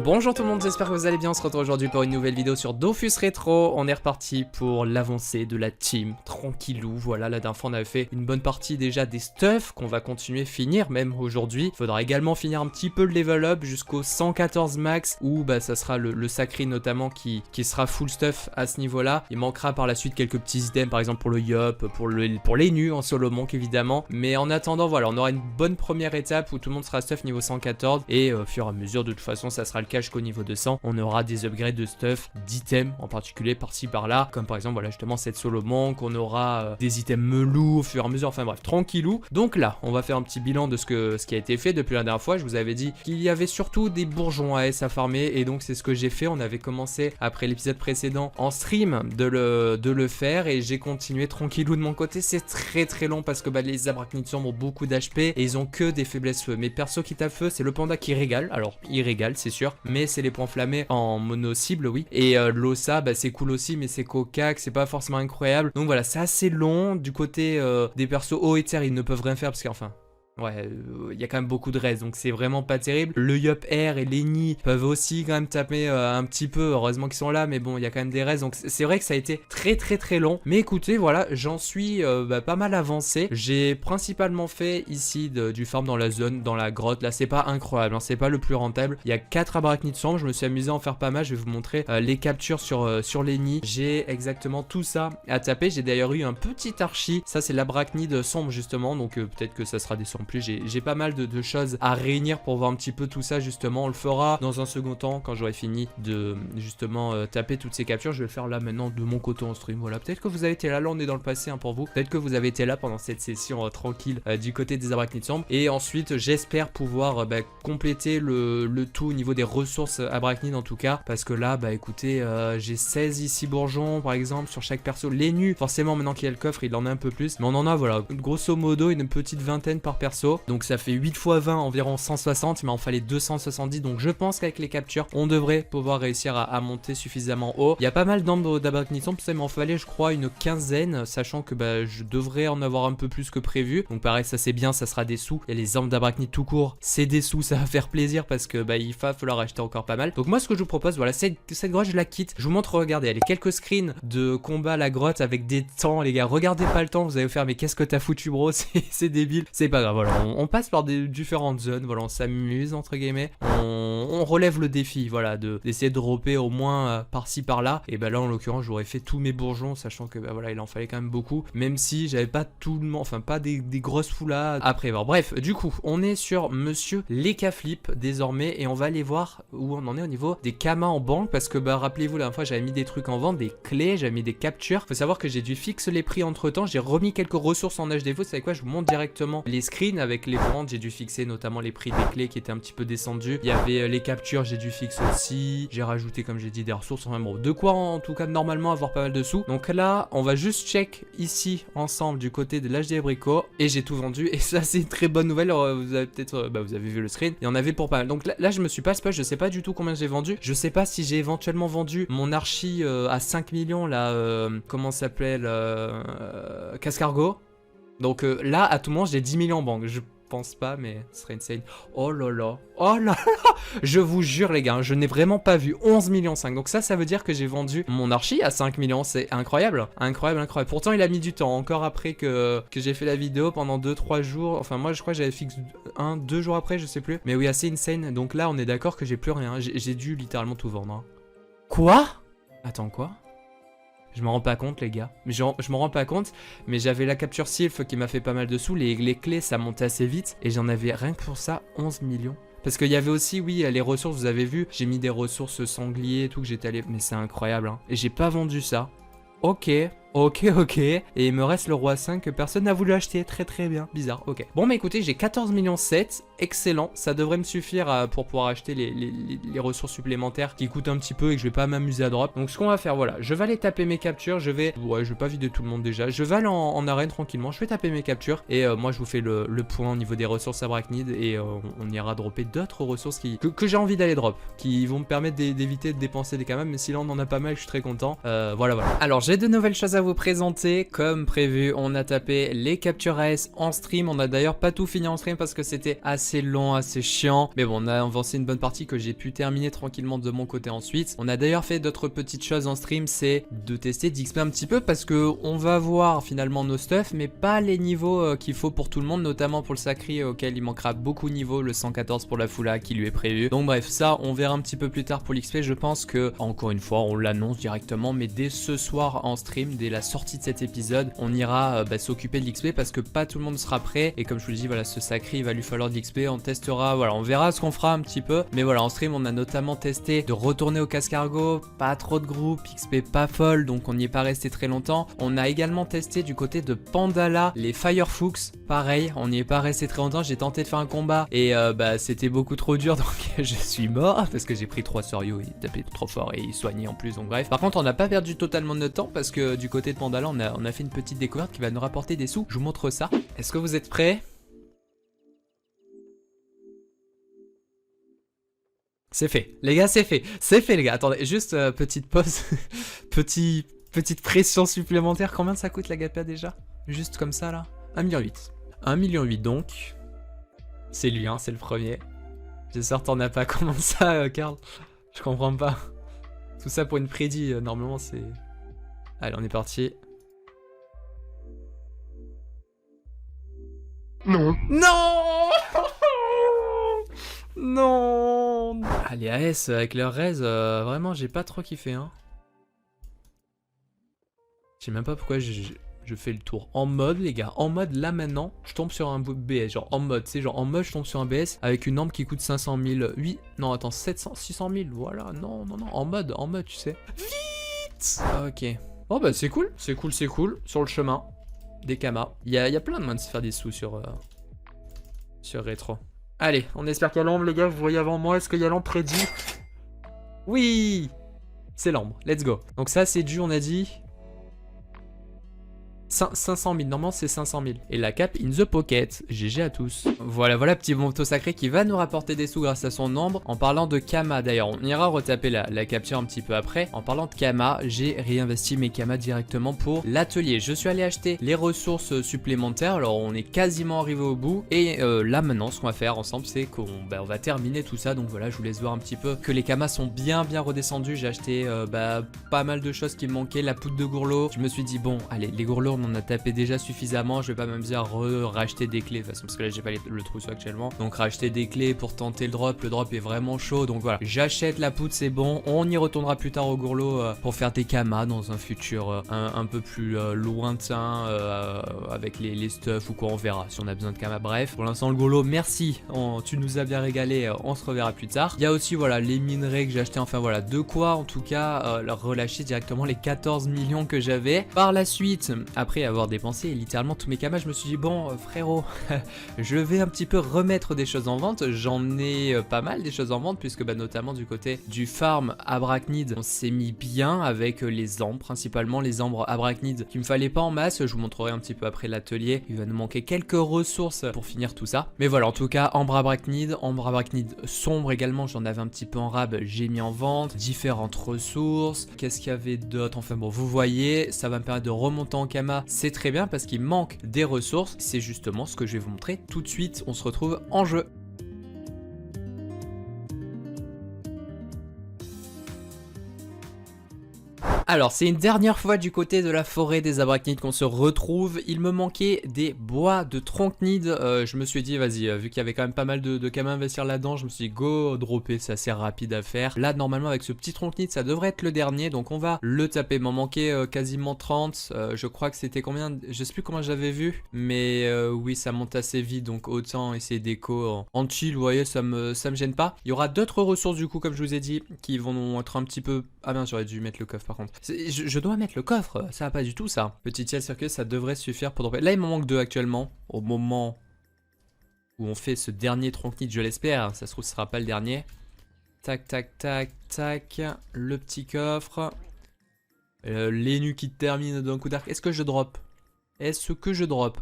Bonjour tout le monde, j'espère que vous allez bien, on se retrouve aujourd'hui pour une nouvelle vidéo sur Dofus Retro. On est reparti pour l'avancée de la team, tranquillou, voilà, la dernière fois on avait fait une bonne partie déjà des stuffs qu'on va continuer finir même aujourd'hui. Il faudra également finir un petit peu le level up jusqu'au 114 max où bah ça sera le sacré notamment qui sera full stuff à ce niveau là. Il manquera par la suite quelques petits items par exemple pour le yop, pour les nus en solo monk évidemment. Mais en attendant voilà, on aura une bonne première étape où tout le monde sera stuff niveau 114 et au fur et à mesure de toute façon ça sera le cas jusqu'au niveau 200, on aura des upgrades de stuff, d'items en particulier par-ci par-là, comme par exemple voilà justement cette solo monk, on aura des items melou au fur et à mesure, enfin bref, tranquillou. Donc là, on va faire un petit bilan de ce qui a été fait depuis la dernière fois. Je vous avais dit qu'il y avait surtout des bourgeons AS à farmer et donc c'est ce que j'ai fait. On avait commencé après l'épisode précédent en stream de le faire et j'ai continué tranquillou de mon côté. C'est très long parce que bah, les arachnides ont beaucoup d'HP et ils ont que des faiblesses feu. Mes persos qui tapent feu, c'est le panda qui régale, alors il régale c'est sûr, mais c'est les points flammés en mono cible, oui. Et l'Ossa, bah, c'est cool aussi, mais c'est cocac, c'est pas forcément incroyable. Donc voilà, c'est assez long. Du côté des persos haut et terre, ils ne peuvent rien faire parce qu'enfin... ouais, il y a quand même beaucoup de res, donc c'est vraiment pas terrible. Le Yup Air et Lenny peuvent aussi quand même taper un petit peu, heureusement qu'ils sont là, mais bon, il y a quand même des res, donc c'est vrai que ça a été très long. Mais écoutez, voilà, j'en suis pas mal avancé. J'ai principalement fait ici du farm dans la zone, dans la grotte. Là, c'est pas incroyable, hein, c'est pas le plus rentable. Il y a 4 arachnides sombres, je me suis amusé à en faire pas mal. Je vais vous montrer les captures sur Lenny. J'ai exactement tout ça à taper. J'ai d'ailleurs eu un petit archi, ça c'est l'arachnide sombre justement, donc peut-être que ça sera des sombres. Plus j'ai pas mal de choses à réunir pour voir un petit peu tout ça justement. On le fera dans un second temps quand j'aurai fini de justement taper toutes ces captures. Je vais le faire là maintenant de mon côté en stream. Voilà, peut-être que vous avez été là, on est dans le passé hein, pour vous. Peut-être que vous avez été là pendant cette session tranquille du côté des arachnides sombres. Et ensuite j'espère pouvoir compléter le tout au niveau des ressources arachnides en tout cas. Parce que là bah écoutez j'ai 16 ici bourgeons par exemple sur chaque perso. Les nus forcément maintenant qu'il y a le coffre il en a un peu plus. Mais on en a voilà grosso modo une petite vingtaine par perso. Donc ça fait 8 x 20 environ 160, mais on fallait 270. Donc je pense qu'avec les captures, on devrait pouvoir réussir à monter suffisamment haut. Il y a pas mal d'arbres d'arachnides, mais il m'en fallait je crois une quinzaine, sachant que bah, je devrais en avoir un peu plus que prévu. Donc pareil, ça c'est bien, ça sera des sous. Et les arbres d'arachnides tout court, c'est des sous, ça va faire plaisir parce que bah, il va falloir acheter encore pas mal. Donc moi ce que je vous propose, voilà, cette grotte je la quitte. Je vous montre, regardez, il y a quelques screens de combat à la grotte avec des temps, les gars. Regardez pas le temps, vous allez vous faire mais qu'est-ce que t'as foutu bro, c'est débile. C'est pas grave, voilà. On passe par des différentes zones, voilà, on s'amuse entre guillemets, on relève le défi, voilà, d'essayer de dropper au moins par-ci par-là. Et bah là en l'occurrence j'aurais fait tous mes bourgeons, sachant que bah voilà il en fallait quand même beaucoup, même si j'avais pas tout le monde, enfin pas des grosses foulades à prévoir. Bref, du coup on est sur Monsieur Lekaflip désormais et on va aller voir où on en est au niveau des kamas en banque, parce que bah rappelez-vous la dernière fois j'avais mis des trucs en vente, des clés, j'avais mis des captures. Faut savoir que j'ai dû fixer les prix entre temps, j'ai remis quelques ressources en HDV. Vous savez quoi, je vous montre directement les screens avec les ventes. J'ai dû fixer notamment les prix des clés qui étaient un petit peu descendus. Il y avait les captures, j'ai dû fixer aussi. J'ai rajouté comme j'ai dit des ressources. Enfin bon, de quoi en tout cas normalement avoir pas mal de sous. Donc là, on va juste check ici ensemble du côté de l'HD Brico et j'ai tout vendu. Et ça c'est une très bonne nouvelle. Vous avez peut-être, vous avez vu le screen. Il y en avait pour pas mal. Donc là je me suis pas spoil, je sais pas du tout combien j'ai vendu. Je sais pas si j'ai éventuellement vendu mon archi à 5 millions là. Comment ça s'appelle Cascargo. Donc là à tout moment j'ai 10 millions en banque. Je pense pas, mais ce serait insane. Oh là là, oh là là, je vous jure les gars, je n'ai vraiment pas vu 11 millions 5. Donc ça veut dire que j'ai vendu mon archi à 5 millions, c'est incroyable, incroyable. Pourtant il a mis du temps, encore après que j'ai fait la vidéo pendant 2-3 jours. Enfin moi je crois que j'avais fixé 1-2 jours après, je sais plus. Mais oui, assez insane. Donc là on est d'accord que j'ai plus rien, j'ai dû littéralement tout vendre. Hein. Quoi? Attends, quoi? Je m'en rends pas compte les gars, je m'en rends pas compte, mais j'avais la capture Sylph qui m'a fait pas mal de sous, les clés ça montait assez vite et j'en avais rien que pour ça 11 millions. Parce qu'il y avait aussi, oui, les ressources, vous avez vu, j'ai mis des ressources sangliers et tout que j'étais allé... Mais c'est incroyable, hein. Et j'ai pas vendu ça. Ok. Et il me reste le roi 5 que personne n'a voulu acheter. Très bien. Bizarre. Ok. Bon, bah écoutez, j'ai 14 millions 7. Excellent. Ça devrait me suffire pour pouvoir acheter les ressources supplémentaires qui coûtent un petit peu et que je vais pas m'amuser à drop. Donc, ce qu'on va faire, voilà. Je vais aller taper mes captures. Je vais pas vider tout le monde déjà. Je vais aller en arène tranquillement. Je vais taper mes captures. Et moi, je vous fais le point au niveau des ressources arachnides. Et on ira dropper d'autres ressources que j'ai envie d'aller drop. Qui vont me permettre d'éviter de dépenser des kamas. Mais si là, on en a pas mal, je suis très content. Voilà. Alors, j'ai de nouvelles choses à vous vous présenter. Comme prévu, on a tapé les captures AS en stream. On a d'ailleurs pas tout fini en stream parce que c'était assez long, assez chiant. Mais bon, on a avancé une bonne partie que j'ai pu terminer tranquillement de mon côté ensuite. On a d'ailleurs fait d'autres petites choses en stream, c'est de tester d'XP un petit peu parce que on va voir finalement nos stuff, mais pas les niveaux qu'il faut pour tout le monde, notamment pour le sacré auquel il manquera beaucoup de niveaux, le 114 pour la Fula qui lui est prévu. Donc bref, ça on verra un petit peu plus tard pour l'XP. Je pense que, encore une fois, on l'annonce directement, mais dès ce soir en stream, dès la sortie de cet épisode, on ira s'occuper de l'XP parce que pas tout le monde sera prêt. Et comme je vous le dis, voilà, ce sacré il va lui falloir de l'XP. On testera, voilà, on verra ce qu'on fera un petit peu. Mais voilà, en stream, on a notamment testé de retourner au cascargo, pas trop de groupes, XP pas folle, donc on n'y est pas resté très longtemps. On a également testé du côté de Pandala les Firefox, pareil, on n'y est pas resté très longtemps. J'ai tenté de faire un combat et c'était beaucoup trop dur, donc je suis mort parce que j'ai pris 3 Soryo, il tapait trop fort et il soignait en plus, donc bref. Par contre, on n'a pas perdu totalement de notre temps parce que du côté de Pandala, on a fait une petite découverte qui va nous rapporter des sous. Je vous montre ça. Est-ce que vous êtes prêts? C'est fait, les gars, c'est fait. C'est fait, les gars. Attendez, juste petite pause. Petite pression supplémentaire. Combien ça coûte la GAPA déjà? Juste comme ça, là 1,8 million. 1,8 million donc. C'est lui, hein, c'est le premier. J'espère que t'en as pas. Comment ça, Karl? Je comprends pas. Tout ça pour une prédit, normalement, c'est... Allez, on est parti. Non. Non. Non. Allez, AS avec leur raise, vraiment j'ai pas trop kiffé, hein. Je sais même pas pourquoi je fais le tour. En mode, les gars, en mode là maintenant, je tombe sur un BS, genre en mode, c'est genre en mode je tombe sur un BS avec une arme qui coûte 500 000, 8, non attends, 700, 600 000, voilà, non, en mode, tu sais. Vite. Ok. Oh bah c'est cool, sur le chemin, des kamas. Il y a plein de moyens de se faire des sous sur rétro. Allez, on espère qu'il y a l'ombre, les gars, vous voyez avant moi, est-ce qu'il y a l'ombre prédit? Oui, c'est l'ombre, let's go. Donc ça c'est dû, on a dit 500 000, normalement c'est 500 000. Et la cape in the pocket, GG à tous. Voilà, petit moto sacré qui va nous rapporter des sous grâce à son nombre. En parlant de Kama d'ailleurs, on ira retaper la capture un petit peu après. En parlant de Kama, j'ai réinvesti mes Kama directement pour l'atelier. Je suis allé acheter les ressources supplémentaires, alors on est quasiment arrivé au bout. Et là maintenant, ce qu'on va faire ensemble, c'est qu'on va terminer tout ça. Donc voilà, je vous laisse voir un petit peu que les Kama sont bien redescendus. J'ai acheté pas mal de choses qui me manquaient, la poudre de gourlot. Je me suis dit bon, allez, les gourlots, on en a tapé déjà suffisamment, je vais pas m'amuser à racheter des clés de toute façon parce que là j'ai pas le trousseau actuellement, donc racheter des clés pour tenter le drop est vraiment chaud, donc voilà, j'achète la poudre, c'est bon, on y retournera plus tard au gourlot pour faire des kamas dans un futur un peu plus lointain avec les stuffs ou quoi, on verra si on a besoin de kamas. Bref, pour l'instant le gourlot, merci, tu nous as bien régalé, on se reverra plus tard. Il y a aussi voilà les minerais que j'ai acheté, enfin voilà, de quoi en tout cas relâcher directement les 14 millions que j'avais. Par la suite, après avoir dépensé littéralement tous mes kamas, je me suis dit bon frérot, je vais un petit peu remettre des choses en vente. J'en ai pas mal des choses en vente puisque notamment du côté du farm Abrachnid, on s'est mis bien avec les ambres, principalement les ambres Abrachnid qu'il me fallait pas en masse. Je vous montrerai un petit peu après l'atelier, il va nous manquer quelques ressources pour finir tout ça, mais voilà, en tout cas ambre Abrachnid sombre également, j'en avais un petit peu en rab, j'ai mis en vente différentes ressources. Qu'est-ce qu'il y avait d'autre? Enfin bon, vous voyez, ça va me permettre de remonter en kama, c'est très bien parce qu'il manque des ressources. C'est justement ce que je vais vous montrer tout de suite. On se retrouve en jeu. Alors, c'est une dernière fois du côté de la forêt des Abrachnides qu'on se retrouve. Il me manquait des bois de Tronchnid. Je me suis dit, vas-y, vu qu'il y avait quand même pas mal de kamas à investir là-dedans, je me suis dit, go, dropper, c'est assez rapide à faire. Là, normalement, avec ce petit Tronchnid, ça devrait être le dernier, donc on va le taper. Il m'en manquait quasiment 30. Je crois que c'était combien? Je sais plus comment j'avais vu, mais oui, ça monte assez vite, donc autant essayer d'éco en chill, vous voyez, ça me gêne pas. Il y aura d'autres ressources, du coup, comme je vous ai dit, qui vont être un petit peu... Ah bien, j'aurais dû mettre le coffre, par contre. Je dois mettre le coffre, ça va pas du tout ça. Petit ciel circuit, ça devrait suffire pour dropper. Là il m'en manque 2 actuellement, au moment où on fait ce dernier Tronchnid, je l'espère, ça se trouve ce sera pas le dernier. Tac tac tac tac, le petit coffre. Les nus qui terminent d'un coup d'arc, est-ce que je drop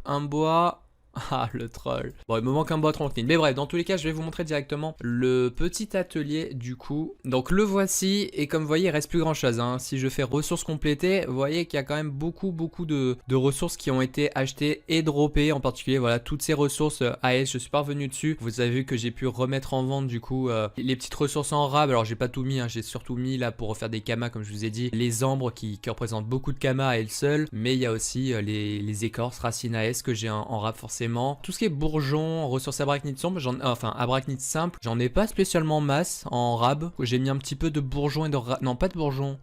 un bois? Ah, le troll. Bon, il me manque un bois tranquille. Mais bref, dans tous les cas, je vais vous montrer directement le petit atelier du coup. Donc le voici, et comme vous voyez, il reste plus grand chose, hein. Si je fais ressources complétées, vous voyez qu'il y a quand même beaucoup de ressources qui ont été achetées et droppées. En particulier, voilà, toutes ces ressources AS, je suis pas revenu dessus. Vous avez vu que j'ai pu remettre en vente du coup les petites ressources en rab. Alors j'ai pas tout mis, hein. J'ai surtout mis là pour refaire des kamas, comme je vous ai dit. Les ambres qui représentent beaucoup de kamas à elles seules. Mais il y a aussi les écorces, racines AS que j'ai en rab forcément. Tout ce qui est bourgeon, ressources arachnide sombre, enfin arachnide simple, j'en ai pas spécialement masse en rab. J'ai mis un petit peu de bourgeon et de non, pas de bourgeon.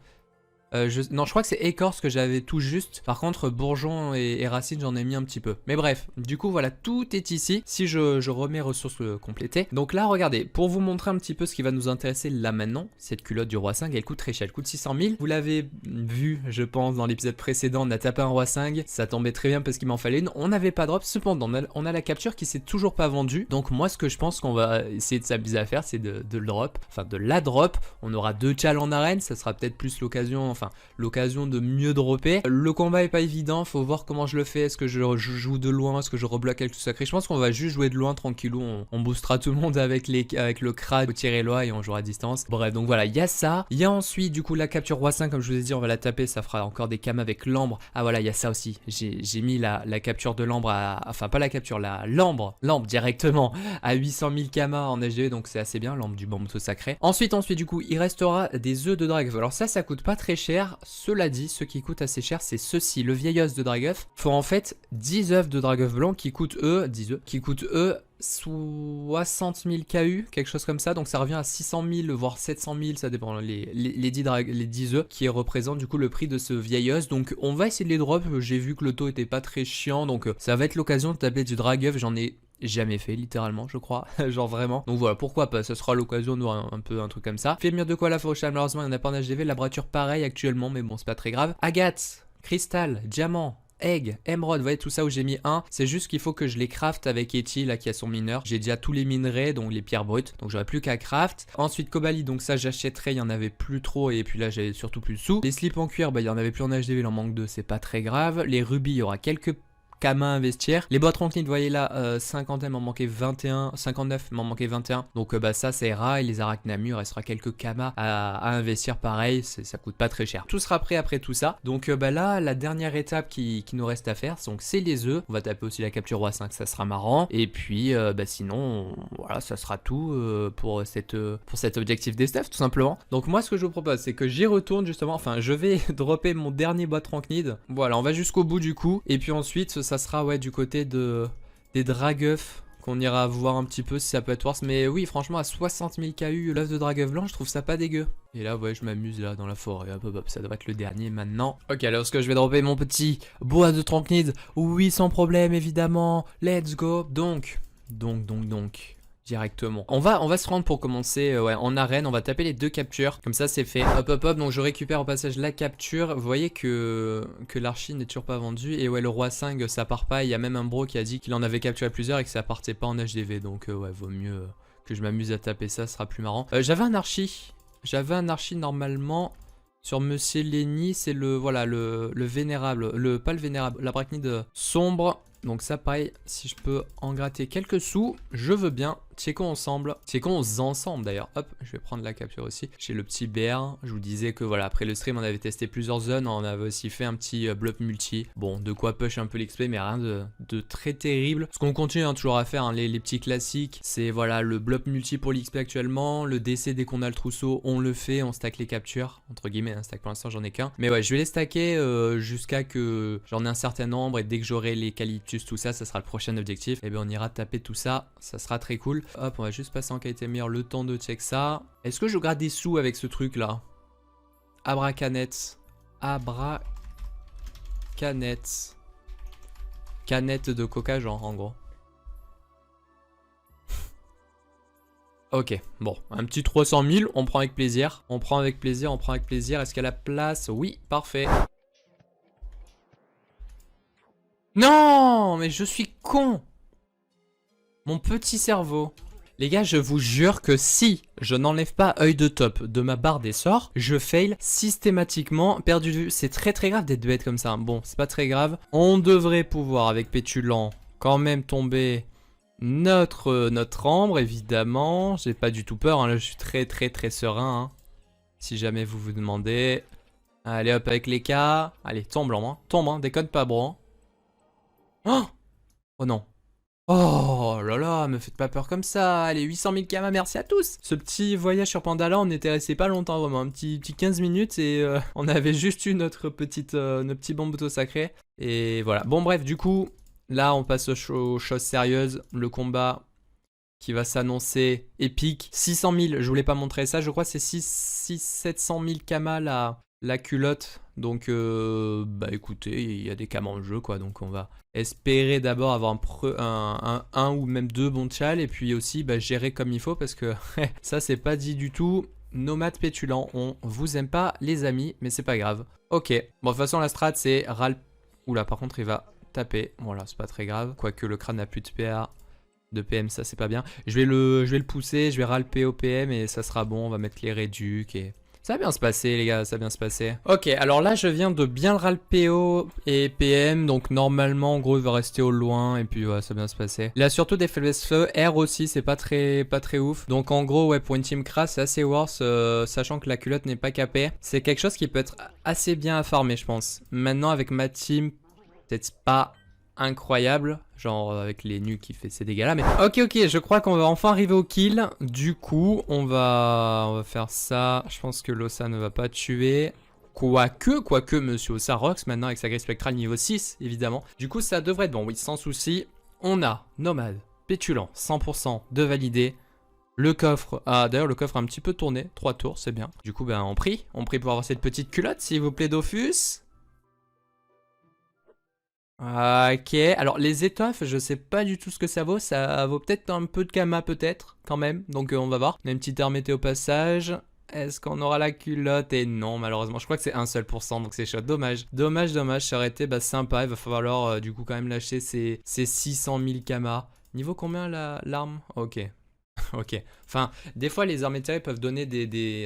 Non, je crois que c'est écorce que j'avais tout juste. Par contre, bourgeon et racines, j'en ai mis un petit peu. Mais bref, du coup, voilà, tout est ici. Si je remets ressources complétées. Donc là, regardez, pour vous montrer un petit peu ce qui va nous intéresser là maintenant, cette culotte du roi 5, elle coûte très cher. Elle coûte 600 000. Vous l'avez vu, je pense, dans l'épisode précédent, on a tapé un roi 5. Ça tombait très bien parce qu'il m'en fallait une. On n'avait pas de drop. Cependant, on a la capture qui s'est toujours pas vendue. Donc moi, ce que je pense qu'on va essayer de s'amuser à faire, c'est de le drop. Enfin, de la drop. On aura 2 tchals en arène. Ça sera peut-être plus l'occasion... Enfin, l'occasion de mieux dropper. Le combat est pas évident, faut voir comment je le fais. Est-ce que je joue de loin, est-ce que je rebloque avec tout sacré? Je pense qu'on va juste jouer de loin tranquillou, on boostera tout le monde avec le crâne, au tir et loi, et on jouera à distance. Bref, donc voilà, il y a ça. Il y a ensuite du coup la capture roi 5, comme je vous ai dit, on va la taper, ça fera encore des cams avec l'ambre. Ah voilà, il y a ça aussi. J'ai mis la capture de l'ambre à... Enfin pas la capture, l'ambre directement à 800 000 kamas en HDV, donc c'est assez bien, l'ambre du bambou sacré. Ensuite du coup, il restera des œufs de drague. Alors ça coûte pas très cher. Cela dit, ce qui coûte assez cher, c'est ceci, le vieil os de Dragueuf. Faut en fait 10 œufs de Dragueuf blanc qui coûtent eux, 60 000 KU, quelque chose comme ça. Donc ça revient à 600 000, voire 700 000, ça dépend, les 10 œufs qui représentent du coup le prix de ce vieil os. Donc on va essayer de les drop. J'ai vu que le taux était pas très chiant, donc ça va être l'occasion de taper du Dragueuf. J'en ai jamais fait littéralement, je crois. Genre vraiment. Donc voilà, pourquoi pas, ce sera l'occasion de voir un peu un truc comme ça. Fémir de quoi la fauchale, malheureusement il n'y en a pas en HDV. La brature pareil actuellement, mais bon c'est pas très grave. Agate, cristal, diamant, egg, émeraude, vous voyez tout ça où j'ai mis 1. C'est juste qu'il faut que je les craft avec Eti là qui a son mineur. J'ai déjà tous les minerais, donc les pierres brutes, donc j'aurais plus qu'à craft. Ensuite Cobali, donc ça j'achèterai, il y en avait plus trop, et puis là j'avais surtout plus de sous. Les slips en cuir, bah il y en avait plus en HDV, il en manque 2, c'est pas très grave. Les rubis, il y aura quelques Kama investir. Les boîtes tranquilles, vous voyez là, 50 m'en manquait 21, 59 m'en manquait 21. Donc bah ça ira, et les arachnamus, il restera quelques Kama à investir pareil, ça coûte pas très cher. Tout sera prêt après tout ça. Donc bah là, la dernière étape qui nous reste à faire, donc c'est les œufs. On va taper aussi la capture roi 5, ça sera marrant. Et puis bah sinon, voilà, ça sera tout pour cet objectif des stuff tout simplement. Donc moi ce que je vous propose, c'est que j'y retourne justement, enfin je vais dropper mon dernier boîte tranquille. Voilà, on va jusqu'au bout du coup, et puis ensuite ça sera ouais du côté des Dragueuf qu'on ira voir un petit peu si ça peut être worse. Mais oui, franchement, à 60 000 KU, l'œuf de Dragueuf blanc, je trouve ça pas dégueu. Et là, ouais, je m'amuse là dans la forêt. Hop, hop, hop, ça devrait être le dernier maintenant. Ok, alors ce que je vais dropper mon petit bois de tranknid. Oui, sans problème, évidemment. Let's go. Donc. Directement. On va se rendre pour commencer ouais, en arène, on va taper les 2 captures, comme ça c'est fait. Hop hop hop, donc je récupère au passage la capture. Vous voyez que l'archi n'est toujours pas vendu, et ouais le roi 5 ça part pas. Il y a même un bro qui a dit qu'il en avait capturé plusieurs et que ça partait pas en HDV, donc ouais vaut mieux que je m'amuse à taper ça, ce sera plus marrant. J'avais un archi normalement sur Monsieur Lenny, c'est le voilà le vénérable, pas le vénérable, l'arachnide sombre. Donc ça pareil, si je peux en gratter quelques sous, je veux bien. Checkons ensemble. Checkons ensemble d'ailleurs. Hop, je vais prendre la capture aussi. Chez le petit BR, je vous disais que voilà, après le stream, on avait testé plusieurs zones. On avait aussi fait un petit bloc multi. Bon, de quoi push un peu l'XP, mais rien de très terrible. Ce qu'on continue hein, toujours à faire, hein, les petits classiques, c'est voilà le bloc multi pour l'XP actuellement. Le DC, dès qu'on a le trousseau, on le fait. On stack les captures. Entre guillemets, un stack pour l'instant, j'en ai qu'un. Mais ouais, je vais les stacker jusqu'à que j'en ai un certain nombre. Et dès que j'aurai les calyptus, tout ça, ça sera le prochain objectif. Et bien, on ira taper tout ça. Ça sera très cool. Hop, on va juste passer en qualité meilleure le temps de check ça. Est-ce que je gratte des sous avec ce truc là? Abracanette. Abracanette. Canette de coca genre en gros. Ok, bon, un petit 300 000, on prend avec plaisir. On prend avec plaisir. Est-ce qu'il y a la place? Oui, parfait. Non, mais je suis con. Mon petit cerveau. Les gars, je vous jure que si je n'enlève pas œil de top de ma barre des sorts, je fail systématiquement. Perdu de vue, c'est très grave d'être bête comme ça. Bon, c'est pas très grave. On devrait pouvoir avec Pétulant quand même tomber notre ambre, évidemment. J'ai pas du tout peur, hein. Là je suis très serein, hein. Si jamais vous vous demandez. Allez hop avec les cas. Allez, tombe blanc, hein. Tombe, hein. Déconne pas, bro. Hein. Oh non. Oh là là, me faites pas peur comme ça. Allez, 800 000 kamas, merci à tous. Ce petit voyage sur Pandala, on était resté pas longtemps vraiment, un petit 15 minutes et on avait juste eu notre petit bambuto sacré. Et voilà. Bon bref, du coup, là on passe aux choses sérieuses. Le combat qui va s'annoncer épique. 600 000, je voulais pas montrer ça, je crois que c'est 700 000 kamas la culotte. Donc bah écoutez, il y a des kamas en jeu quoi, donc on va espérer d'abord avoir un ou même deux bons tchals et puis aussi bah, gérer comme il faut parce que ça c'est pas dit du tout. Nomade pétulant, on vous aime pas les amis, mais c'est pas grave. Ok, bon de toute façon la strat c'est Ral... Oula par contre il va taper, voilà c'est pas très grave. Quoique le crâne n'a plus de PA, de PM ça c'est pas bien. Je vais le pousser, je vais ralper au PM et ça sera bon, on va mettre les réducs et... Ça va bien se passer les gars, ça va bien se passer. Ok, alors là je viens de bien le ralper PO et PM, donc normalement en gros il va rester au loin et puis ouais, ça va bien se passer. Il a surtout des faiblesses feu, R aussi c'est pas très ouf. Donc en gros ouais pour une team crasse c'est assez worse, sachant que la culotte n'est pas capée. C'est quelque chose qui peut être assez bien à farmer je pense. Maintenant avec ma team, peut-être pas incroyable, genre avec les nus qui fait ces dégâts là, mais ok je crois qu'on va enfin arriver au kill. Du coup on va faire ça. Je pense que l'Ossa ne va pas tuer, quoique monsieur Ossa Rox maintenant avec sa grille spectrale niveau 6 évidemment. Du coup ça devrait être bon, oui sans souci. On a Nomade pétulant 100% de validé. Le coffre, ah d'ailleurs le coffre a un petit peu tourné, 3 tours c'est bien. Du coup ben on prie pour avoir cette petite culotte s'il vous plaît Dofus. Ok, alors les étoffes, je sais pas du tout ce que ça vaut peut-être un peu de kama peut-être, quand même, donc on va voir. On a une petite armée au passage, est-ce qu'on aura la culotte? Et non malheureusement, je crois que c'est 1 seul %, donc c'est chaud, dommage, ça aurait été sympa, il va falloir du coup quand même lâcher ces 600 000 kama. Niveau combien l'arme? Ok. Ok, enfin des fois les armes éthérées peuvent donner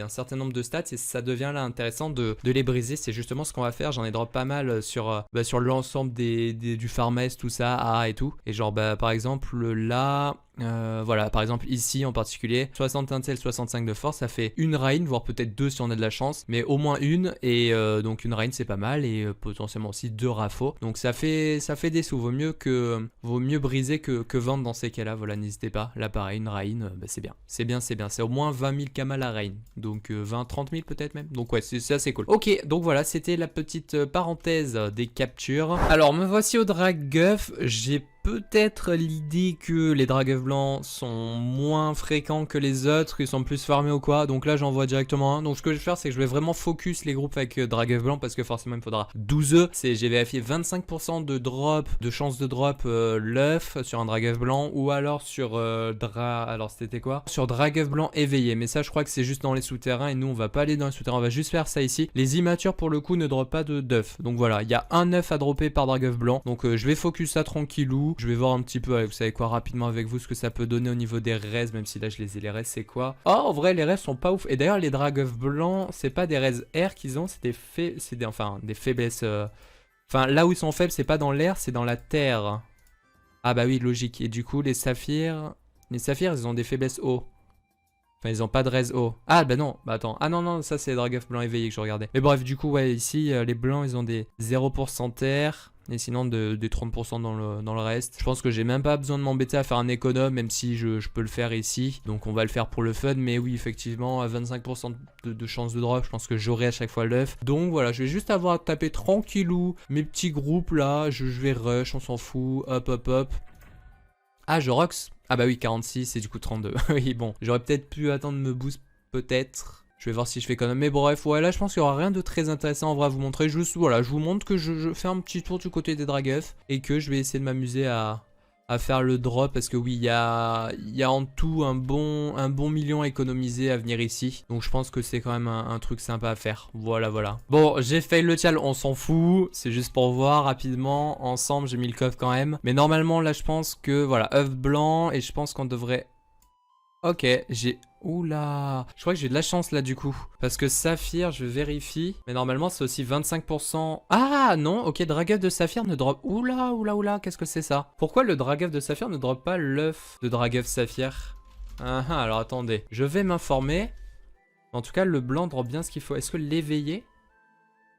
un certain nombre de stats et ça devient là intéressant de les briser. C'est justement ce qu'on va faire, j'en ai drop pas mal sur l'ensemble du farmest tout ça, A et tout. Et genre par exemple là, voilà par exemple ici en particulier, 60 intel, 65 de force, ça fait une Rain, voire peut-être deux si on a de la chance, mais au moins une. Et donc une Rain c'est pas mal et potentiellement aussi deux Rafaux. Donc ça fait des sous, vaut mieux briser que vendre dans ces cas là. Voilà, n'hésitez pas, là pareil une Rain. C'est bien, c'est au moins 20 000 kamas la reine, donc 20-30 000 peut-être même, donc ouais c'est assez cool. Ok, donc voilà c'était la petite parenthèse des captures. Alors me voici au Dragueuf, j'ai peut-être l'idée que les Dragueufs blancs sont moins fréquents que les autres, ils sont plus farmés ou quoi, donc là j'envoie directement un. Donc ce que je vais faire c'est que je vais vraiment focus les groupes avec Dragueuf blanc parce que forcément il me faudra 12 œufs. J'ai vérifié 25% de chance de drop l'œuf sur un Dragueuf blanc ou alors sur alors c'était quoi? Sur Dragueuf blanc éveillé, mais ça je crois que c'est juste dans les souterrains et nous on va pas aller dans les souterrains, on va juste faire ça ici. Les immatures pour le coup ne drop pas d'œufs, donc voilà, il y a un œuf à dropper par Dragueuf blanc, donc je vais focus ça tranquillou. Je vais voir un petit peu, vous savez quoi, rapidement avec vous ce que ça peut donner au niveau des res, même si là je les ai les res, c'est quoi? Oh en vrai les res sont pas ouf, et d'ailleurs les Dragueuf blancs c'est pas des res air qu'ils ont, c'est des faiblesses, enfin là où ils sont faibles c'est pas dans l'air, c'est dans la terre. Ah bah oui logique, et du coup les saphirs ils ont des faiblesses eau. Enfin ils ont pas de res eau. Ah bah non, bah attends, ah non ça c'est les Dragueuf blancs éveillés que je regardais. Mais bref du coup ouais ici les blancs ils ont des 0% terre. Et sinon des 30% dans le reste. Je pense que j'ai même pas besoin de m'embêter à faire un économe, même si je peux le faire ici. Donc on va le faire pour le fun. Mais oui effectivement à 25% de chance de drop, je pense que j'aurai à chaque fois l'œuf. Donc voilà, je vais juste avoir à taper tranquillou mes petits groupes là. Je vais rush, on s'en fout. Hop. Ah je rox. Ah bah oui 46 et du coup 32. Oui bon, j'aurais peut-être pu attendre me boost peut-être. Je vais voir si je fais quand même. Mais bref, ouais, là je pense qu'il n'y aura rien de très intéressant en vrai à vous montrer. Juste, voilà, je vous montre que je fais un petit tour du côté des Dragueufs et que je vais essayer de m'amuser à faire le drop. Parce que oui, il y a en tout un bon million à économiser à venir ici. Donc je pense que c'est quand même un truc sympa à faire. Voilà. Bon, j'ai fail le tial, on s'en fout. C'est juste pour voir rapidement. Ensemble, j'ai mis le coffre quand même. Mais normalement, là, je pense que, voilà, œuf blanc. Et je pense qu'on devrait... Ok, j'ai... Oula, je crois que j'ai de la chance là du coup. Parce que Saphir, je vérifie. Mais normalement, c'est aussi 25%. Ah non, ok, Dragueuf de Saphir ne drop... Oula, oula, oula, qu'est-ce que c'est ça? Pourquoi le Dragueuf de Saphir ne drop pas l'œuf de Dragueuf Saphir? Alors attendez, je vais m'informer. En tout cas, le blanc drop bien ce qu'il faut. Est-ce que l'éveillé?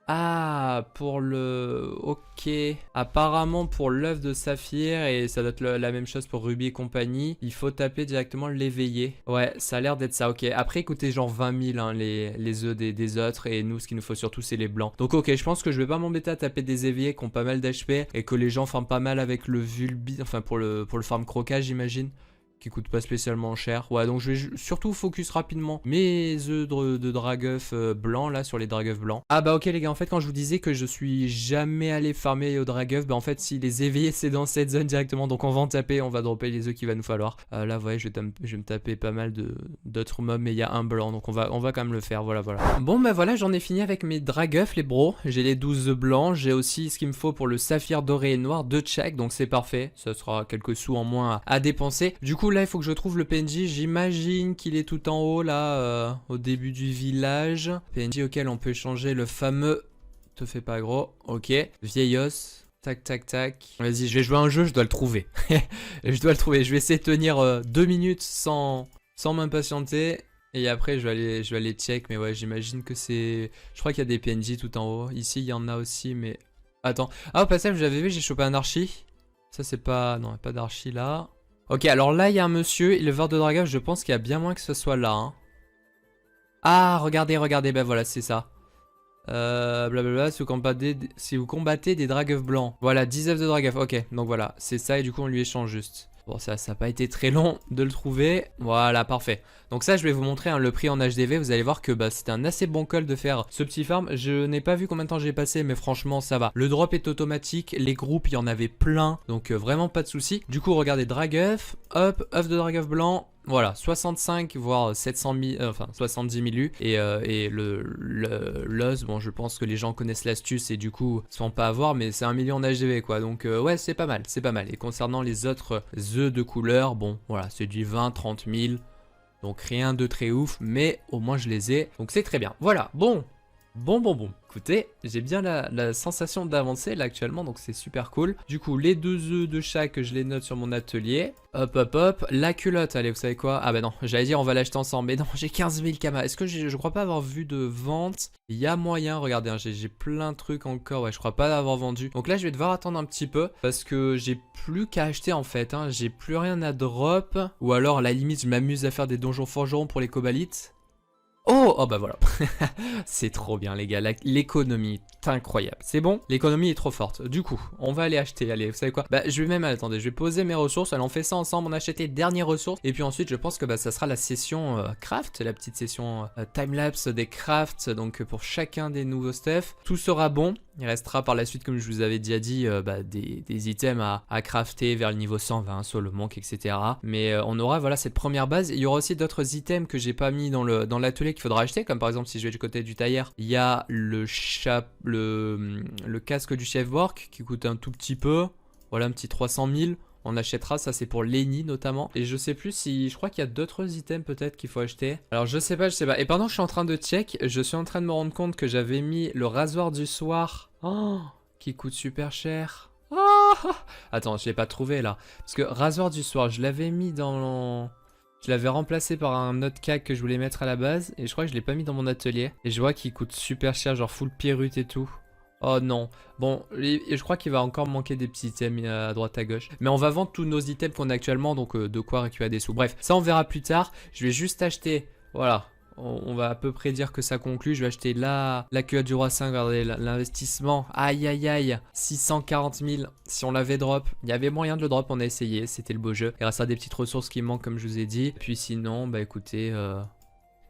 Ah, pour le... Ok. Apparemment pour l'œuf de Saphir, et ça doit être la même chose pour Ruby et compagnie, il faut taper directement l'éveillé. Ouais, ça a l'air d'être ça, ok. Après, écoutez, genre 20 000 hein, les œufs des autres, et nous, ce qu'il nous faut surtout, c'est les blancs. Donc ok, je pense que je vais pas m'embêter à taper des éveillés qui ont pas mal d'HP, et que les gens farment pas mal avec le Vulbi, enfin pour le farm crocage, j'imagine. Qui coûte pas spécialement cher. Ouais, donc je vais surtout focus rapidement mes œufs de Dragueuf blanc là sur les Dragueuf blancs. Ah bah ok les gars, en fait quand je vous disais que je suis jamais allé farmer au Dragueuf, bah en fait si les éveillés c'est dans cette zone directement, donc on va en taper, on va dropper les œufs qu'il va nous falloir. Là vous voyez, je vais me taper pas mal d'autres mobs, mais il y a un blanc, donc on va quand même le faire, voilà. Bon bah voilà, j'en ai fini avec mes Dragueuf les bros, j'ai les 12 œufs blancs, j'ai aussi ce qu'il me faut pour le saphir doré et noir de check, donc c'est parfait, ça sera quelques sous en moins à dépenser. Du coup là il faut que je trouve le PNJ, j'imagine qu'il est tout en haut là, au début du village. PNJ auquel on peut échanger le fameux... Te fais pas gros, ok. Vieil os, tac tac tac. Vas-y, je vais jouer à un jeu, je dois le trouver. Je dois le trouver, je vais essayer de tenir 2 minutes sans m'impatienter. Et après je vais aller check, mais ouais j'imagine que c'est... Je crois qu'il y a des PNJ tout en haut. Ici il y en a aussi, mais... Attends. Ah au passage j'avais vu, j'ai chopé un archi. Ça c'est pas... Non, pas d'archi là. Ok, alors là, il y a un monsieur, éleveur de Dragueuf, je pense qu'il y a bien moins que ce soit là. Hein. Ah, regardez, ben voilà, c'est ça. Blablabla, si vous combattez des Dragueuf blancs. Voilà, 10 œufs de Dragueuf, ok, donc voilà, c'est ça, et du coup, on lui échange juste. Bon, ça n'a pas été très long de le trouver. Voilà, parfait. Donc ça, je vais vous montrer hein, le prix en HDV. Vous allez voir que bah, c'était un assez bon call de faire ce petit farm. Je n'ai pas vu combien de temps j'ai passé, mais franchement, ça va. Le drop est automatique. Les groupes, il y en avait plein. Donc vraiment pas de souci. Du coup, regardez, Dragueuf. Hop, œuf de Dragueuf blanc. Voilà, 65 voire 700 000, enfin 70 000 U. Et l'os, bon, je pense que les gens connaissent l'astuce et du coup, ne sont pas à voir, mais c'est 1 million d'HDV quoi. Donc ouais, c'est pas mal, c'est pas mal. Et concernant les autres œufs de couleur, bon, voilà, c'est du 20-30 000. Donc rien de très ouf, mais au moins je les ai. Donc c'est très bien. Voilà, bon. Écoutez, j'ai bien la sensation d'avancer là actuellement, donc c'est super cool. Du coup, les 2 œufs de chaque, je les note sur mon atelier. Hop. La culotte, allez, vous savez quoi? Ah bah non, j'allais dire on va l'acheter ensemble, mais non, j'ai 15 000 kamas. Est-ce que je crois pas avoir vu de vente? Il y a moyen, regardez, hein, j'ai plein de trucs encore, ouais, je crois pas avoir vendu. Donc là, je vais devoir attendre un petit peu, parce que j'ai plus qu'à acheter en fait, hein. J'ai plus rien à drop. Ou alors, à la limite, je m'amuse à faire des donjons forgerons pour les cobalites. Oh bah voilà. C'est trop bien les gars, l'économie est incroyable. C'est bon, l'économie est trop forte. Du coup, on va aller acheter, allez, vous savez quoi? Bah je vais même, attendez, je vais poser mes ressources, allez on fait ça ensemble, on achète les dernières ressources. Et puis ensuite je pense que bah, ça sera la session craft, la petite session timelapse des crafts, donc pour chacun des nouveaux stuff. Tout sera bon, il restera par la suite comme je vous avais déjà dit bah, des items à crafter vers le niveau 120, soit le manque, etc. Mais on aura voilà cette première base. Il y aura aussi d'autres items que j'ai pas mis dans l'atelier qu'il faudra acheter, comme par exemple si je vais du côté du tailleur, il y a le casque du chef work qui coûte un tout petit peu, voilà un petit 300 000. On achètera, ça c'est pour Lenny notamment. Et je sais plus si, je crois qu'il y a d'autres items peut-être qu'il faut acheter. Alors je sais pas. Et pendant que je suis en train de check, je suis en train de me rendre compte que j'avais mis le rasoir du soir, qui coûte super cher. Attends, je l'ai pas trouvé là. Parce que rasoir du soir, je l'avais mis dans... Je l'avais remplacé par un autre cac que je voulais mettre à la base. Et je crois que je l'ai pas mis dans mon atelier. Et je vois qu'il coûte super cher, genre full perrutte et tout. Oh non. Bon, je crois qu'il va encore manquer des petits items à droite à gauche. Mais on va vendre tous nos items qu'on a actuellement. Donc de quoi récupérer des sous. Bref, ça on verra plus tard. Je vais juste acheter... Voilà. On va à peu près dire que ça conclut. Je vais acheter la culotte du roi 5. Regardez l'investissement. Aïe. 640 000. Si on l'avait drop. Il y avait moyen de le drop. On a essayé. C'était le beau jeu. Il reste des petites ressources qui manquent comme je vous ai dit. Puis sinon, bah écoutez...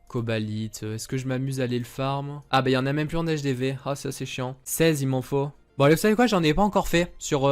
Cobalite. Est-ce que je m'amuse à aller le farm? Ah bah il y en a même plus en HDV. Ah ça c'est chiant. 16 il m'en faut. Bon, allez, vous savez quoi, j'en ai pas encore fait sur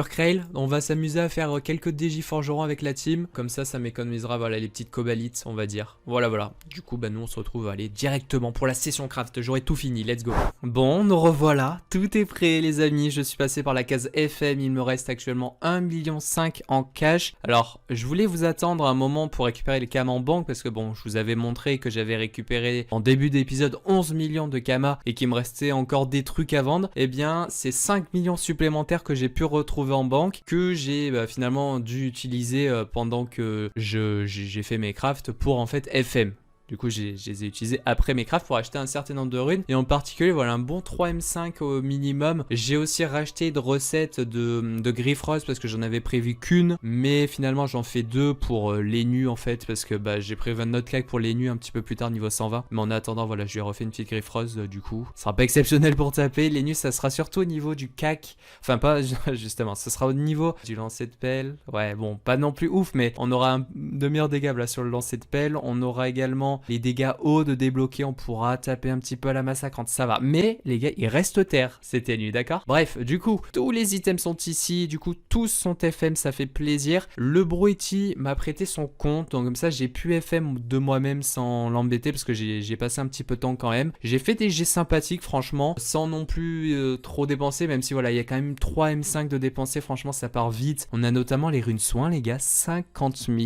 Krail. On va s'amuser à faire quelques DJ forgerons avec la team. Comme ça m'économisera, voilà, les petites cobalites, on va dire. Voilà. Du coup, bah nous, on se retrouve, allez, directement pour la session craft. J'aurai tout fini, let's go. Bon, nous revoilà. Tout est prêt, les amis. Je suis passé par la case FM. Il me reste actuellement 1,5 million en cash. Alors, je voulais vous attendre un moment pour récupérer les kamas en banque. Parce que bon, je vous avais montré que j'avais récupéré en début d'épisode 11 millions de kamas et qu'il me restait encore des trucs à vendre. Eh bien, c'est 5 millions supplémentaires que j'ai pu retrouver en banque, que j'ai finalement dû utiliser pendant que j'ai fait mes crafts pour en fait FM. Du coup, je les ai utilisés après mes crafts pour acheter un certain nombre de runes. Et en particulier, voilà, un bon 3M5 au minimum. J'ai aussi racheté de recettes de Griffrose parce que j'en avais prévu qu'une. Mais finalement, j'en fais deux pour les nus en fait. Parce que bah, j'ai prévu un autre claque pour les nus un petit peu plus tard, niveau 120. Mais en attendant, voilà, je lui ai refait une petite Griffrose du coup. Ce sera pas exceptionnel pour taper. Les nus, ça sera surtout au niveau du cac. Enfin, pas justement, ce sera au niveau du lancer de pelle. Ouais, bon, pas non plus ouf, mais on aura un demi-heure là sur le lancer de pelle. On aura également les dégâts hauts de débloquer, on pourra taper un petit peu à la massacrante, ça va. Mais les gars, il reste terre, c'était nu, d'accord? Bref, du coup, tous les items sont ici, du coup, tous sont FM, ça fait plaisir. Le Bruity m'a prêté son compte, donc comme ça, j'ai pu FM de moi-même sans l'embêter, parce que j'ai passé un petit peu de temps quand même. J'ai fait des jets sympathiques, franchement, sans non plus trop dépenser, même si voilà, il y a quand même 3 M5 de dépenser, franchement, ça part vite. On a notamment les runes soins, les gars, 50 000.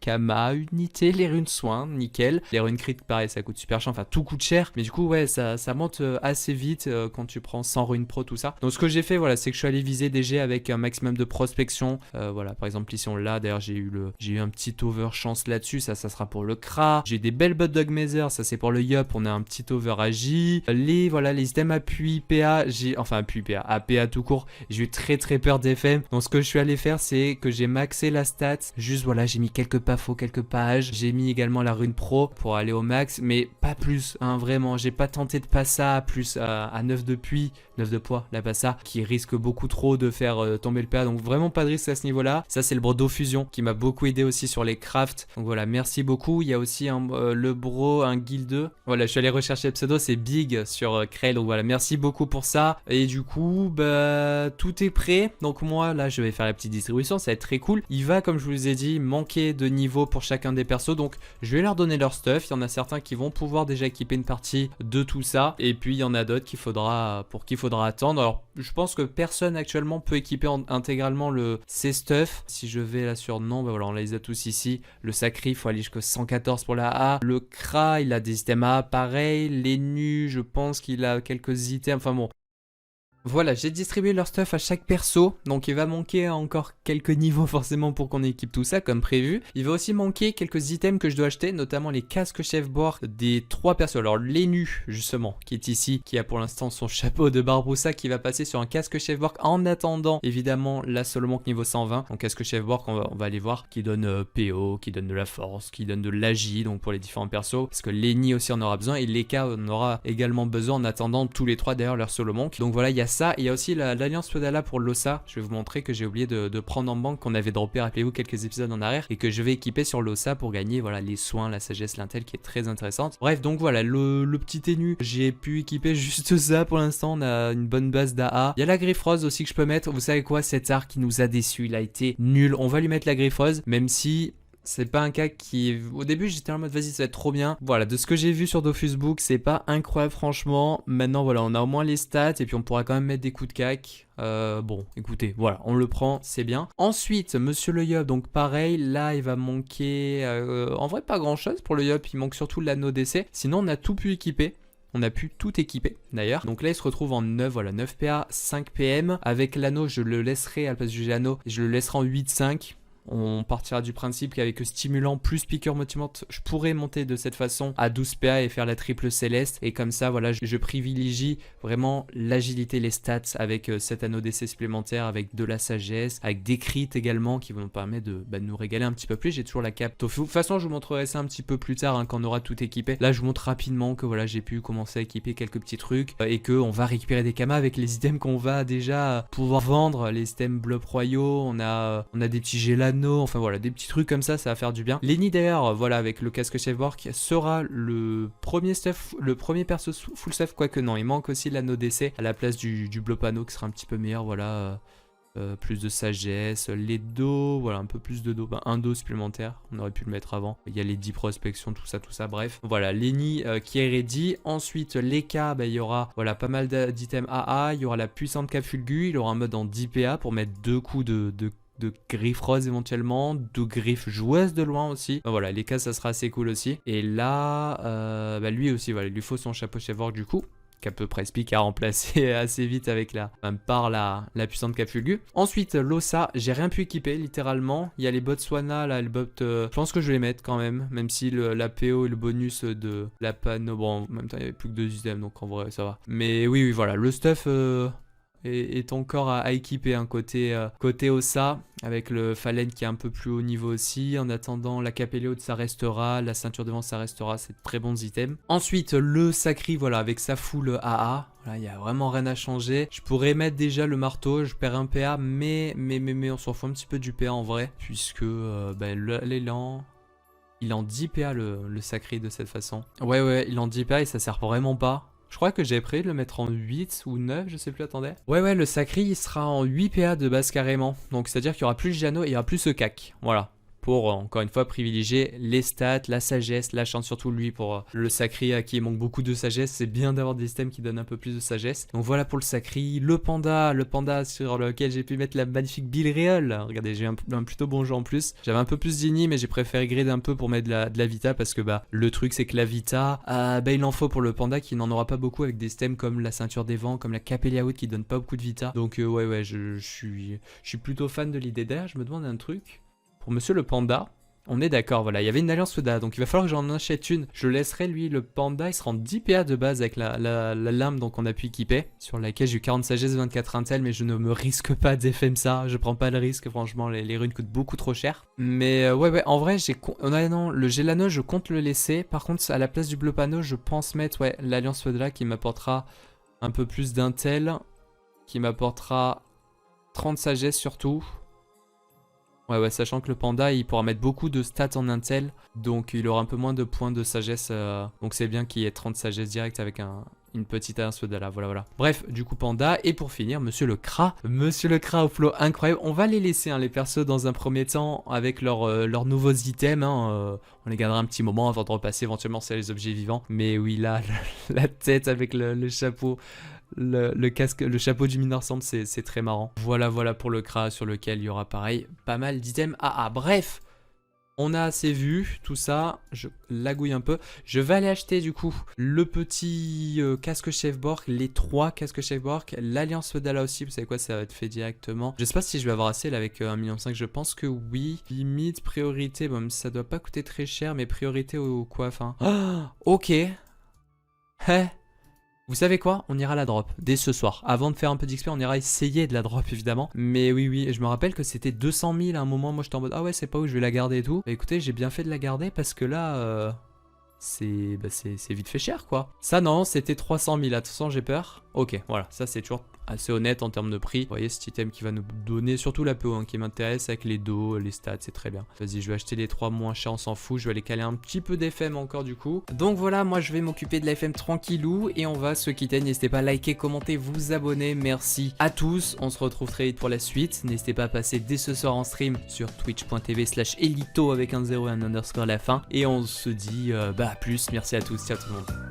Kama, unité, les runes soins, nickel. Les runes crit, pareil, ça coûte super cher, enfin tout coûte cher. Mais du coup, ouais, ça monte assez vite quand tu prends 100 runes pro, tout ça. Donc ce que j'ai fait, voilà, c'est que je suis allé viser des jets avec un maximum de prospection. Voilà, par exemple, ici on l'a. D'ailleurs, j'ai eu un petit over chance là-dessus. Ça sera pour le Kra. J'ai des belles bottes Dog Mazer, ça c'est pour le Yup. On a un petit over agi. Voilà, les items appui PA, enfin appui PA, APA tout court. J'ai eu très peur d'FM. Donc ce que je suis allé faire, c'est que j'ai maxé la stat. Juste, voilà, j'ai mis quelques quelques pages. J'ai mis également la rune pro pour aller au max, mais pas plus, hein, vraiment. J'ai pas tenté de passer à plus à 9 de puits, 9 de poids, là pas ça, qui risque beaucoup trop de faire tomber le PA. Donc vraiment pas de risque à ce niveau-là. Ça c'est le bro d'O-Fusion qui m'a beaucoup aidé aussi sur les crafts. Donc voilà, merci beaucoup. Il y a aussi le bro, un guild 2. Voilà, je suis allé rechercher le pseudo, c'est Big sur Krail. Donc voilà, merci beaucoup pour ça. Et du coup, bah tout est prêt. Donc moi là, je vais faire la petite distribution, ça va être très cool. Il va, comme je vous ai dit, manquer de niveau pour chacun des persos, donc je vais leur donner leur stuff. Il y en a certains qui vont pouvoir déjà équiper une partie de tout ça, et puis il y en a d'autres pour qui il faudra attendre. Alors je pense que personne actuellement peut équiper intégralement ces stuff. Si je vais là sur non, bah voilà, on les a tous ici. Le Sacri, il faut aller jusqu'au 114 pour la A. Le Kra, il a des items A, pareil. Les nus, je pense qu'il a quelques items, enfin bon. Voilà, j'ai distribué leur stuff à chaque perso, donc il va manquer encore quelques niveaux forcément pour qu'on équipe tout ça comme prévu. Il va aussi manquer quelques items que je dois acheter, notamment les casques chef-bord des 3 persos. Alors l'Enu justement, qui est ici, qui a pour l'instant son chapeau de Barboussa, qui va passer sur un casque chef-bord en attendant évidemment la solo manque niveau 120. Donc casque chef-bord on va aller voir, qui donne PO, qui donne de la force, qui donne de l'agi, donc pour les différents persos, parce que l'Eni aussi on aura besoin, et l'Eka on aura également besoin en attendant tous les 3 d'ailleurs leur solo manque. Donc voilà, il y a ça, il y a aussi l'alliance Podala pour l'Ossa. Je vais vous montrer que j'ai oublié de prendre en banque, qu'on avait droppé, rappelez-vous, quelques épisodes en arrière, et que je vais équiper sur l'Ossa pour gagner, voilà, les soins, la sagesse, l'intel qui est très intéressante. Bref, donc voilà, le petit ténu, j'ai pu équiper juste ça pour l'instant. On a une bonne base d'AA. Il y a la Griffrose aussi que je peux mettre. Vous savez quoi, cet arc qui nous a déçus, il a été nul. On va lui mettre la Griffrose, même si c'est pas un cas qui... Au début, j'étais en mode, vas-y, ça va être trop bien. Voilà, de ce que j'ai vu sur Dofus Book, c'est pas incroyable, franchement. Maintenant, voilà, on a au moins les stats, et puis on pourra quand même mettre des coups de cac. Bon, écoutez, voilà, on le prend, c'est bien. Ensuite, Monsieur le Yup, donc pareil, là, il va manquer... en vrai, pas grand-chose pour le Yup, il manque surtout l'anneau d'essai. Sinon, on a tout pu équiper. On a pu tout équiper d'ailleurs. Donc là il se retrouve en 9, voilà, 9 PA, 5 PM. Avec l'anneau, je le laisserai à la place du l'anneau, je le laisserai en 8-5. On partira du principe qu'avec stimulant plus piqueur motivante, je pourrais monter de cette façon à 12 PA et faire la triple céleste. Et comme ça, voilà, je privilégie vraiment l'agilité, les stats avec cet anneau d'essai supplémentaire, avec de la sagesse, avec des crits également qui vont nous permettre de nous régaler un petit peu plus. J'ai toujours la cape Tofu. De toute façon, je vous montrerai ça un petit peu plus tard, hein, quand on aura tout équipé. Là, je vous montre rapidement que voilà, j'ai pu commencer à équiper quelques petits trucs et qu'on va récupérer des kamas avec les items qu'on va déjà pouvoir vendre. Les items blocs royaux, on a des petits gélans l'anneau, enfin voilà, des petits trucs comme ça va faire du bien. Lenny d'ailleurs, voilà, avec le casque chef Bork, sera le premier stuff, le premier perso full stuff, quoique non, il manque aussi l'anneau d'essai à la place du Blopano qui sera un petit peu meilleur, voilà. Plus de sagesse, les dos, voilà, un peu plus de dos, un dos supplémentaire, on aurait pu le mettre avant. Il y a les 10 prospections, tout ça, bref. Voilà, Lenny qui est ready. Ensuite, les cas, il y aura voilà, pas mal d'items AA, il y aura la puissante Capulgu, il aura un mode en 10 PA pour mettre 2 coups de griffes roses éventuellement, 2 griffes joueuses de loin aussi. Voilà, les cas, ça sera assez cool aussi. Et là, lui aussi, voilà, il lui faut son chapeau chef Bork du coup. Qu'à peu près Speak à remplacer assez vite avec la puissante Capulgu. Ensuite, l'Ossa, j'ai rien pu équiper littéralement. Il y a les Botswana, là, les bots, je pense que je vais les mettre quand même, même si la PO et le bonus de la panneau, bon, en même temps il n'y avait plus que 2 items, donc en vrai ça va. Mais oui, voilà, le stuff est encore à équiper, hein, côté Ossa, avec le Fallen qui est un peu plus haut niveau aussi. En attendant, la Capelli haute ça restera, la ceinture devant ça restera, c'est de très bons items. Ensuite, le Sacri, voilà, avec sa full AA, voilà, il n'y a vraiment rien à changer. Je pourrais mettre déjà le marteau, je perds un PA, mais on s'en fout un petit peu du PA en vrai, puisque l'élan... Il est en 10 PA le Sacri de cette façon. Ouais, il est en 10 PA et ça sert vraiment pas. Je crois que j'avais prévu de le mettre en 8 ou 9, je sais plus, attendez. Ouais, le Sacri, il sera en 8 PA de base carrément. Donc, c'est-à-dire qu'il y aura plus le Jano et il y aura plus ce cac. Voilà. Pour, encore une fois, privilégier les stats, la sagesse, la chance, surtout lui pour le Sacri à qui il manque beaucoup de sagesse. C'est bien d'avoir des systèmes qui donnent un peu plus de sagesse. Donc voilà pour le Sacri. Le panda sur lequel j'ai pu mettre la magnifique Bilréole. Regardez, j'ai un plutôt bon jeu en plus. J'avais un peu plus d'ini, mais j'ai préféré grade un peu pour mettre de la Vita parce que le truc c'est que la Vita, il en faut pour le panda qui n'en aura pas beaucoup avec des systèmes comme la ceinture des vents, comme la Capelli Out qui donne pas beaucoup de Vita. Donc ouais, je suis plutôt fan de l'idée. D'ailleurs, je me demande un truc. Pour Monsieur le Panda, on est d'accord, voilà, il y avait une alliance Soda, donc il va falloir que j'en achète une. Je laisserai lui, le Panda, il sera en 10 PA de base avec la lame donc on a pu équiper, sur laquelle j'ai eu 40 sagesse, 24 intel, mais je ne me risque pas d'FM ça, je prends pas le risque, franchement, les runes coûtent beaucoup trop cher. Mais ouais, en vrai, non, le Gélano, je compte le laisser. Par contre, à la place du bleu panneau, je pense mettre l'alliance Soda qui m'apportera un peu plus d'intel, qui m'apportera 30 sagesse surtout. Ouais, sachant que le panda, il pourra mettre beaucoup de stats en intel, donc il aura un peu moins de points de sagesse, donc c'est bien qu'il y ait 30 sagesse direct avec une petite alliance là, voilà. Bref, du coup panda, et pour finir, Monsieur le Kra au flow incroyable. On va les laisser, hein, les persos dans un premier temps, avec leurs nouveaux items, hein, on les gardera un petit moment avant de repasser éventuellement sur les objets vivants, mais oui, là, la tête avec le chapeau... Le casque, le chapeau du mineur centre, c'est très marrant. Voilà pour le Kra sur lequel il y aura pareil pas mal d'items AA. Bref, on a assez vu tout ça. Je lagouille un peu. Je vais aller acheter du coup le petit casque chef Bork, les 3 casques chef Bork, l'alliance Fedala aussi. Vous savez quoi, ça va être fait directement. Je sais pas si je vais avoir assez là avec 1,5 million. Je pense que oui. Limite priorité, bon, ça doit pas coûter très cher, mais priorité au quoi, enfin. Ok. Vous savez quoi? On ira la drop dès ce soir. Avant de faire un peu d'XP, on ira essayer de la drop évidemment. Mais oui, je me rappelle que c'était 200 000 à un moment. Moi j'étais en mode, ah ouais, c'est pas où je vais la garder et tout. Bah écoutez, j'ai bien fait de la garder parce que là, c'est vite fait cher quoi. Ça non, c'était 300 000. Attention, j'ai peur. Ok, voilà, ça c'est toujours assez honnête en termes de prix. Vous voyez cet item qui va nous donner surtout la PO, hein, qui m'intéresse avec les dos, les stats, c'est très bien. Vas-y, je vais acheter les 3 moins chers, on s'en fout. Je vais aller caler un petit peu d'FM encore du coup. Donc voilà, moi je vais m'occuper de la FM tranquillou et on va se quitter. N'hésitez pas à liker, commenter, vous abonner. Merci à tous. On se retrouve très vite pour la suite. N'hésitez pas à passer dès ce soir en stream sur twitch.tv/elito avec un 0 et un underscore à la fin. Et on se dit à plus. Merci à tous. Ciao tout le monde.